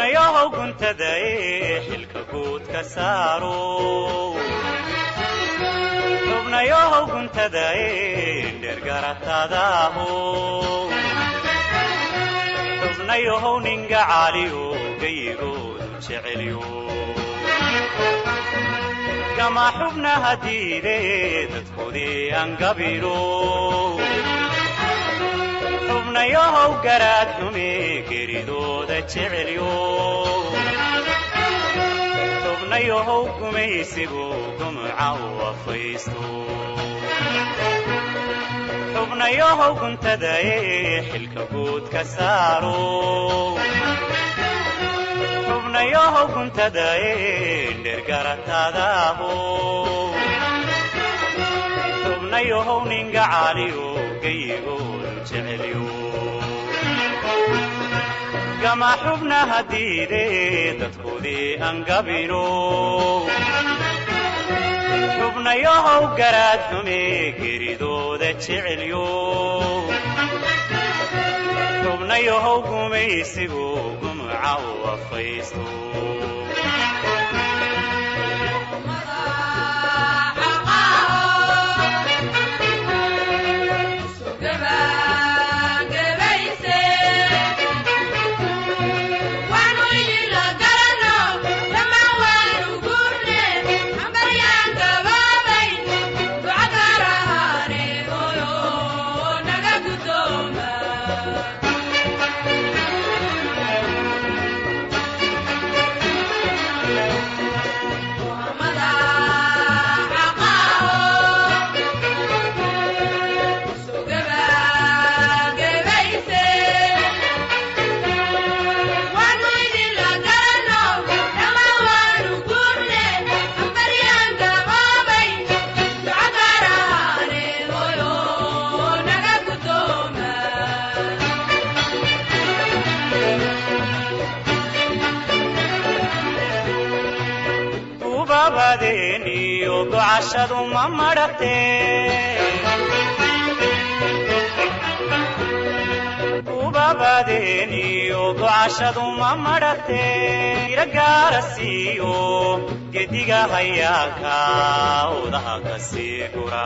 xubnayahow guntaday xilka guud ka saaro xubnayahow guntaday dhergaratadaho xubnayahow ninga caaliyo gayigoodu jecelyo kama xubnaha diidee dadkoodii aan gabiro xubnayahow garaad xume geridooda jecelyo xubnayahow gumaysigu gumca u afaysto xubnayahow guntadaye xilka guud ka saaro xubnayahow guntadaye dhergaratadaho xubnayahow ninga caaliyo gayigoodu jecelyo kama xubnaha diidee dadkoodii aan gabino xubnayahow garaad xume geridooda jecelyo xubnayahow gumaysigu gumca u afaysto babadeniyo gocashadu ma marate babadeniyo gocashadu ma marate iragaarasiyo gediga hayaaka odaha ka sii gura